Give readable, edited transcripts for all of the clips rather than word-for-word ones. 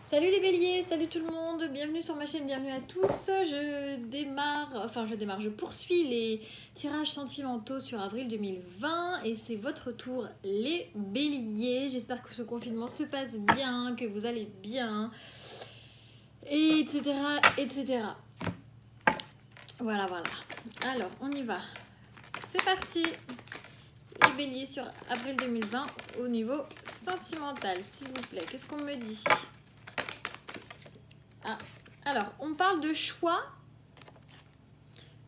Salut les béliers, salut tout le monde, bienvenue sur ma chaîne, bienvenue à tous. Je poursuis les tirages sentimentaux sur avril 2020 et c'est votre tour les béliers. J'espère que ce confinement se passe bien, que vous allez bien, et etc. etc. Voilà. Alors, on y va. C'est parti. Les béliers sur avril 2020 au niveau sentimental, s'il vous plaît. Qu'est-ce qu'on me dit ? Alors, on parle de choix,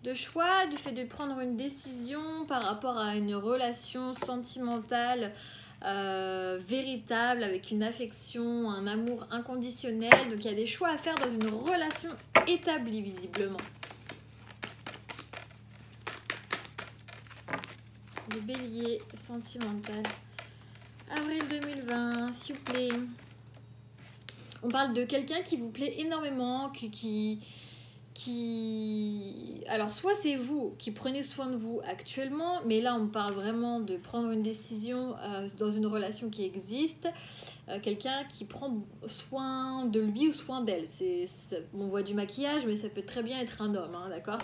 du fait de prendre une décision par rapport à une relation sentimentale véritable, avec une affection, un amour inconditionnel. Donc, il y a des choix à faire dans une relation établie, visiblement. Le bélier sentimental, avril 2020, s'il vous plaît. On parle de quelqu'un qui vous plaît énormément, Alors, soit c'est vous qui prenez soin de vous actuellement, mais là, on parle vraiment de prendre une décision dans une relation qui existe. Quelqu'un qui prend soin de lui ou soin d'elle. On voit du maquillage, mais ça peut très bien être un homme, hein, d'accord ?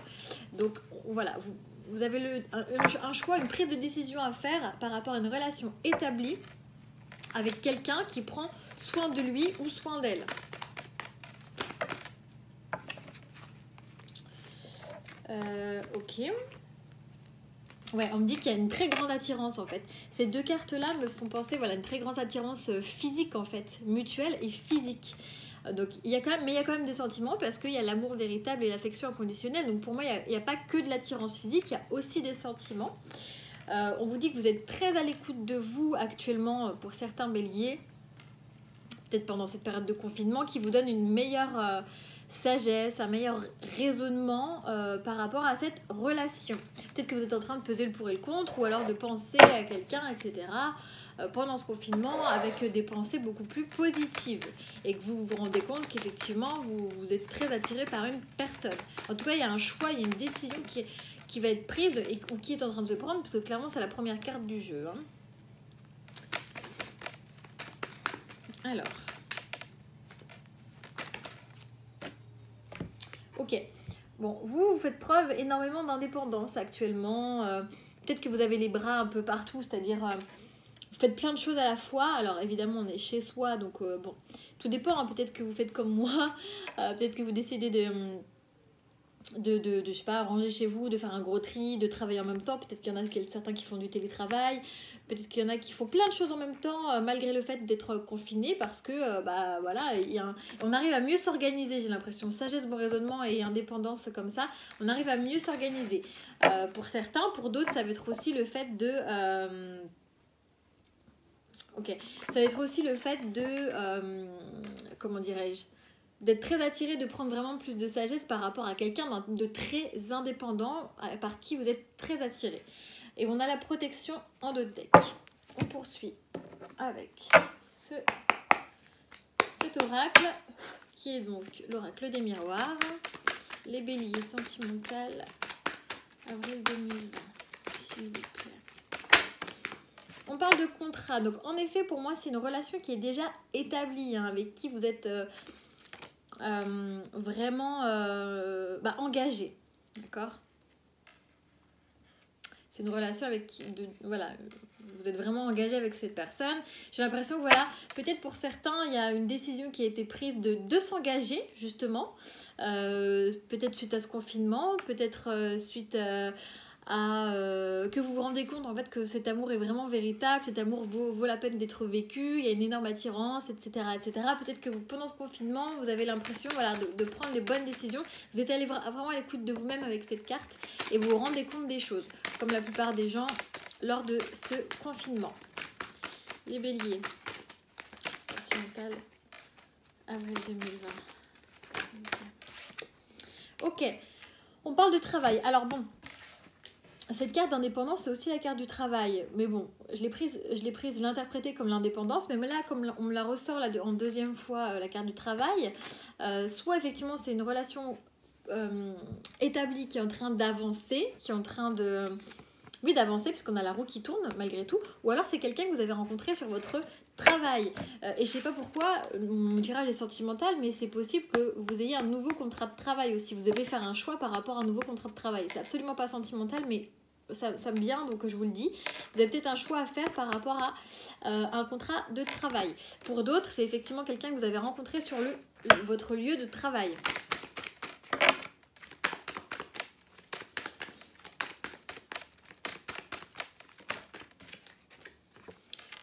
Donc, voilà, vous avez un choix, une prise de décision à faire par rapport à une relation établie avec quelqu'un qui prend soin de lui ou soin d'elle. Ok. Ouais, on me dit qu'il y a une très grande attirance en fait. Ces deux cartes-là me font penser, voilà, une très grande attirance physique en fait, mutuelle et physique. Donc il y a quand même des sentiments parce qu'il y a l'amour véritable et l'affection inconditionnelle. Donc pour moi, il n'y a pas que de l'attirance physique, il y a aussi des sentiments. On vous dit que vous êtes très à l'écoute de vous actuellement pour certains béliers, peut-être pendant cette période de confinement, qui vous donne une meilleure sagesse, un meilleur raisonnement par rapport à cette relation. Peut-être que vous êtes en train de peser le pour et le contre, ou alors de penser à quelqu'un, etc. Pendant ce confinement, avec des pensées beaucoup plus positives, et que vous vous rendez compte qu'effectivement, vous êtes très attiré par une personne. En tout cas, il y a un choix, il y a une décision qui va être prise, ou qui est en train de se prendre, parce que clairement, c'est la première carte du jeu. Hein. Alors... Ok, bon, vous faites preuve énormément d'indépendance actuellement. Peut-être que vous avez les bras un peu partout, c'est-à-dire vous faites plein de choses à la fois. Alors évidemment, on est chez soi, donc bon, tout dépend. Hein, peut-être que vous faites comme moi, peut-être que vous décidez de je sais pas, ranger chez vous, de faire un gros tri, de travailler en même temps. Peut-être qu'il y en a certains qui font du télétravail. Peut-être qu'il y en a qui font plein de choses en même temps, malgré le fait d'être confinés, parce que, voilà, on arrive à mieux s'organiser, j'ai l'impression. Sagesse, bon raisonnement et indépendance comme ça, on arrive à mieux s'organiser. Pour certains, pour d'autres, ça va être aussi le fait de... ça va être aussi le fait de... comment dirais-je ? D'être très attiré, de prendre vraiment plus de sagesse par rapport à quelqu'un de très indépendant, par qui vous êtes très attiré. Et on a la protection en 2 decks. On poursuit avec cet oracle, qui est donc l'oracle des miroirs. Les béliers sentimentales, avril 2020, s'il vous plaît. On parle de contrat. Donc en effet, pour moi, c'est une relation qui est déjà établie, hein, avec qui vous êtes... vraiment engagé, d'accord ? C'est une relation avec qui, voilà, vous êtes vraiment engagé avec cette personne. J'ai l'impression que voilà, peut-être pour certains, il y a une décision qui a été prise de s'engager justement, peut-être suite à ce confinement, peut-être suite que vous vous rendez compte en fait que cet amour est vraiment véritable, cet amour vaut la peine d'être vécu, il y a une énorme attirance, etc. Peut-être que pendant ce confinement, vous avez l'impression, voilà, de prendre les bonnes décisions. Vous êtes allé vraiment à l'écoute de vous-même avec cette carte et vous vous rendez compte des choses, comme la plupart des gens lors de ce confinement. Les béliers, sentimental, avril 2020. Ok, on parle de travail. Alors bon, cette carte d'indépendance, c'est aussi la carte du travail. Mais bon, je l'ai l'interpréter comme l'indépendance. Mais là, comme on me la ressort là, en deuxième fois, la carte du travail, soit effectivement, c'est une relation établie qui est en train d'avancer, qui est en train de... Oui, d'avancer, puisqu'on a la roue qui tourne, malgré tout. Ou alors, c'est quelqu'un que vous avez rencontré sur votre travail. Et je sais pas pourquoi, mon tirage est sentimental, mais c'est possible que vous ayez un nouveau contrat de travail aussi. Vous devez faire un choix par rapport à un nouveau contrat de travail. C'est absolument pas sentimental, mais ça me vient, donc je vous le dis. Vous avez peut-être un choix à faire par rapport à un contrat de travail. Pour d'autres, c'est effectivement quelqu'un que vous avez rencontré sur votre lieu de travail.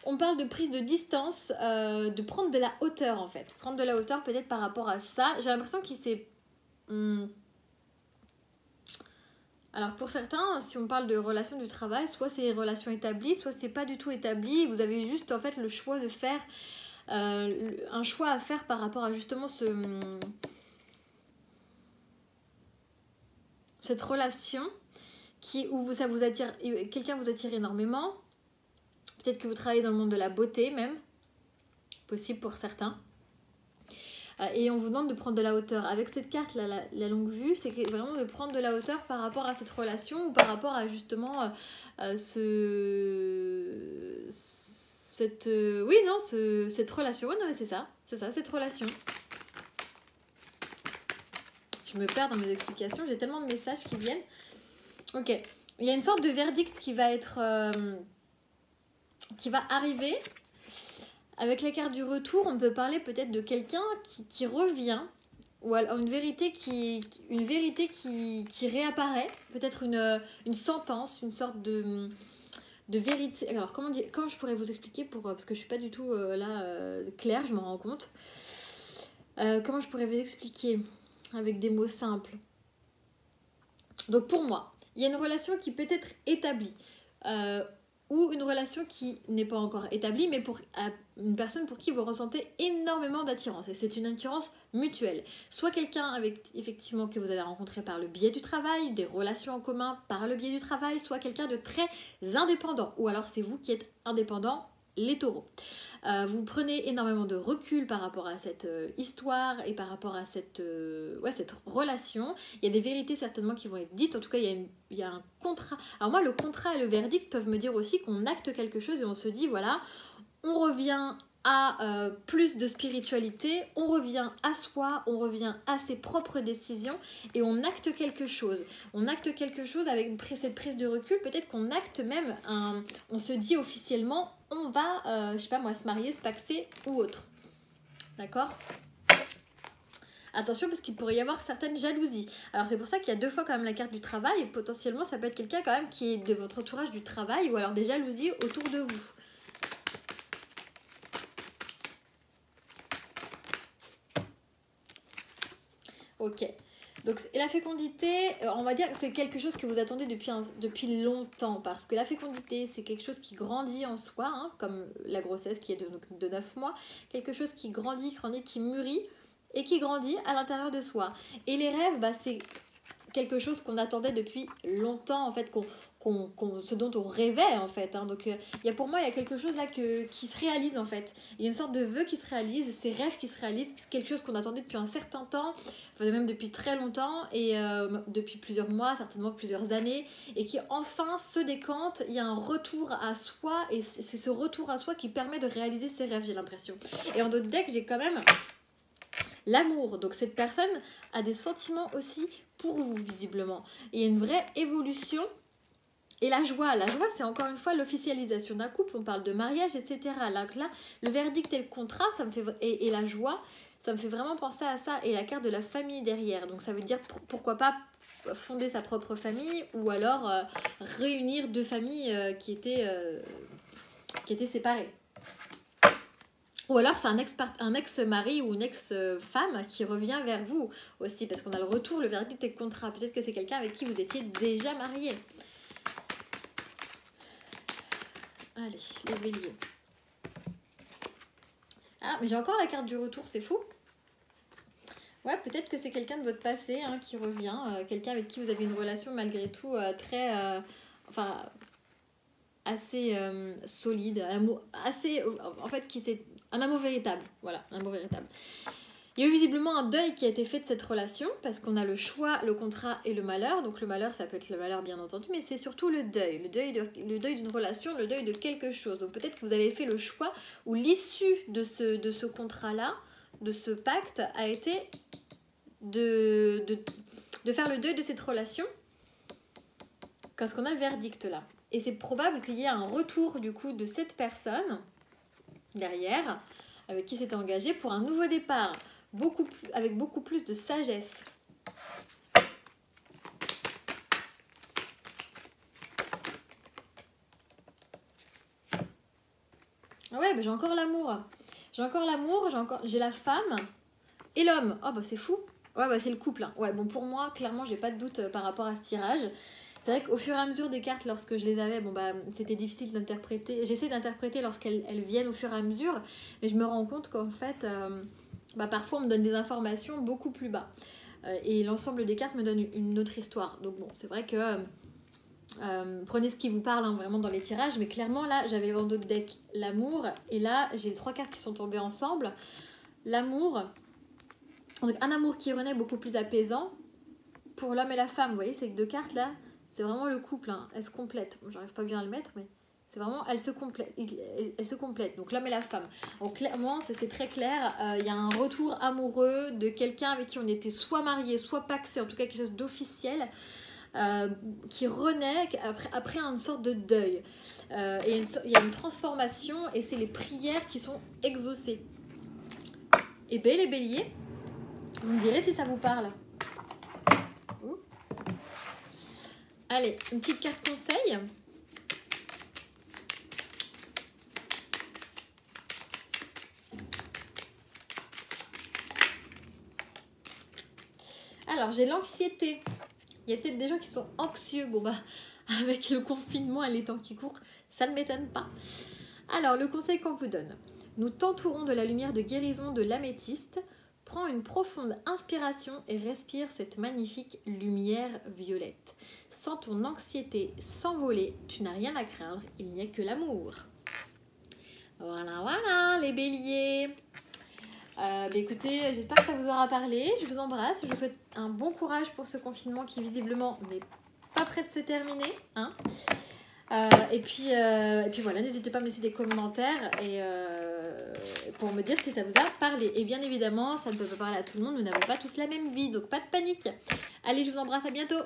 On parle de prise de distance, de prendre de la hauteur en fait. Prendre de la hauteur peut-être par rapport à ça. J'ai l'impression qu'il s'est... Alors pour certains, si on parle de relations du travail, soit c'est des relations établies, soit c'est pas du tout établi. Vous avez juste en fait le choix de faire... un choix à faire par rapport à justement cette relation où ça vous attire, quelqu'un vous attire énormément. Peut-être que vous travaillez dans le monde de la beauté même, possible pour certains. Et on vous demande de prendre de la hauteur. Avec cette carte, la longue vue, c'est vraiment de prendre de la hauteur par rapport à cette relation ou par rapport à justement cette relation. Ouais, non, mais c'est ça, cette relation. Je me perds dans mes explications, j'ai tellement de messages qui viennent. Ok, il y a une sorte de verdict qui va être... qui va arriver. Avec la carte du retour, on peut parler peut-être de quelqu'un qui revient, ou alors une vérité qui réapparaît, peut-être une sentence, une sorte de vérité. Alors comment je pourrais vous expliquer parce que je suis pas du tout claire, je m'en rends compte. Comment je pourrais vous expliquer avec des mots simples. Donc pour moi, il y a une relation qui peut être établie. Ou une relation qui n'est pas encore établie, mais pour une personne pour qui vous ressentez énormément d'attirance. Et c'est une attirance mutuelle. Soit quelqu'un effectivement que vous avez rencontré par le biais du travail, des relations en commun par le biais du travail, soit quelqu'un de très indépendant. Ou alors c'est vous qui êtes indépendant, les taureaux. Vous prenez énormément de recul par rapport à cette histoire et par rapport à cette relation. Il y a des vérités certainement qui vont être dites. En tout cas, il y a un contrat. Alors moi, le contrat et le verdict peuvent me dire aussi qu'on acte quelque chose et on se dit, voilà, on revient à plus de spiritualité, on revient à soi, on revient à ses propres décisions et on acte quelque chose. On acte quelque chose avec cette prise de recul, peut-être qu'on acte même, on se dit officiellement, on va, je sais pas moi, se marier, se paxer ou autre. D'accord ? Attention parce qu'il pourrait y avoir certaines jalousies. Alors c'est pour ça qu'il y a 2 fois quand même la carte du travail. Potentiellement ça peut être quelqu'un quand même qui est de votre entourage du travail ou alors des jalousies autour de vous. Ok, donc la fécondité, on va dire que c'est quelque chose que vous attendez depuis longtemps, parce que la fécondité, c'est quelque chose qui grandit en soi, hein, comme la grossesse qui est de 9 mois, quelque chose qui grandit, qui mûrit, et qui grandit à l'intérieur de soi. Et les rêves, c'est quelque chose qu'on attendait depuis longtemps, en fait, ce dont on rêvait en fait, hein. Donc pour moi il y a quelque chose là qui se réalise en fait, il y a une sorte de vœu qui se réalise, ces rêves qui se réalisent, c'est quelque chose qu'on attendait depuis un certain temps, enfin, même depuis très longtemps et depuis plusieurs mois, certainement plusieurs années, et qui enfin se décante. Il y a un retour à soi et c'est ce retour à soi qui permet de réaliser ces rêves, j'ai l'impression. Et en d'autres decks j'ai quand même l'amour, donc cette personne a des sentiments aussi pour vous visiblement, et il y a une vraie évolution. Et la joie c'est encore une fois l'officialisation d'un couple, on parle de mariage, etc. Là, le verdict et le contrat, ça me fait, et la joie, ça me fait vraiment penser à ça, et la carte de la famille derrière. Donc ça veut dire pourquoi pas fonder sa propre famille, ou alors réunir 2 familles qui étaient séparées. Ou alors c'est un ex-mari ou une ex-femme qui revient vers vous aussi, parce qu'on a le retour, le verdict et le contrat. Peut-être que c'est quelqu'un avec qui vous étiez déjà marié. Allez, les béliers. Ah, mais j'ai encore la carte du retour, c'est fou. Ouais, peut-être que c'est quelqu'un de votre passé qui revient, quelqu'un avec qui vous avez une relation malgré tout assez solide, assez, en fait, un amour véritable. Voilà, un amour véritable. Il y a eu visiblement un deuil qui a été fait de cette relation, parce qu'on a le choix, le contrat et le malheur. Donc le malheur, ça peut être le malheur bien entendu, mais c'est surtout le deuil d'une relation, le deuil de quelque chose. Donc peut-être que vous avez fait le choix, ou l'issue de ce contrat-là, de ce pacte, a été de faire le deuil de cette relation, parce qu'on a le verdict là. Et c'est probable qu'il y ait un retour du coup de cette personne derrière, avec qui s'était engagé pour un nouveau départ, avec beaucoup plus de sagesse. Ouais, bah j'ai encore l'amour. J'ai la femme et l'homme. Oh bah c'est fou. Ouais, bah c'est le couple. Hein. Ouais, bon pour moi, clairement, j'ai pas de doute par rapport à ce tirage. C'est vrai qu'au fur et à mesure des cartes, lorsque je les avais, bon bah c'était difficile d'interpréter. J'essaie d'interpréter lorsqu'elles viennent au fur et à mesure, mais je me rends compte qu'en fait, parfois on me donne des informations beaucoup plus bas. Et l'ensemble des cartes me donne une autre histoire. Donc bon, c'est vrai que prenez ce qui vous parle hein, vraiment dans les tirages, mais clairement là, j'avais dans d'autres decks l'amour, et là j'ai 3 cartes qui sont tombées ensemble. L'amour, donc un amour qui renaît beaucoup plus apaisant pour l'homme et la femme. Vous voyez, ces 2 cartes là, c'est vraiment le couple, hein. Elles se complètent. Bon, j'arrive pas bien à le mettre, mais c'est vraiment, elles se complètent. Donc l'homme et la femme. Donc clairement, c'est très clair. Il y a un retour amoureux de quelqu'un avec qui on était soit marié, soit pacsé, en tout cas quelque chose d'officiel, qui renaît après une sorte de deuil. Et il y a une transformation, et c'est les prières qui sont exaucées. Et bien les béliers, vous me direz si ça vous parle. Allez, une petite carte conseil. Alors, j'ai l'anxiété. Il y a peut-être des gens qui sont anxieux. Bon, bah, avec le confinement et les temps qui courent, ça ne m'étonne pas. Alors, le conseil qu'on vous donne. Nous t'entourons de la lumière de guérison de l'améthyste. Prends une profonde inspiration et respire cette magnifique lumière violette. Sans ton anxiété s'envoler, tu n'as rien à craindre, il n'y a que l'amour. Voilà, les béliers. Écoutez, j'espère que ça vous aura parlé. Je vous embrasse. Je vous souhaite un bon courage pour ce confinement qui visiblement n'est pas prêt de se terminer. Hein. Et puis voilà, n'hésitez pas à me laisser des commentaires et pour me dire si ça vous a parlé. Et bien évidemment, ça ne peut pas parler à tout le monde. Nous n'avons pas tous la même vie, donc pas de panique. Allez, je vous embrasse, à bientôt.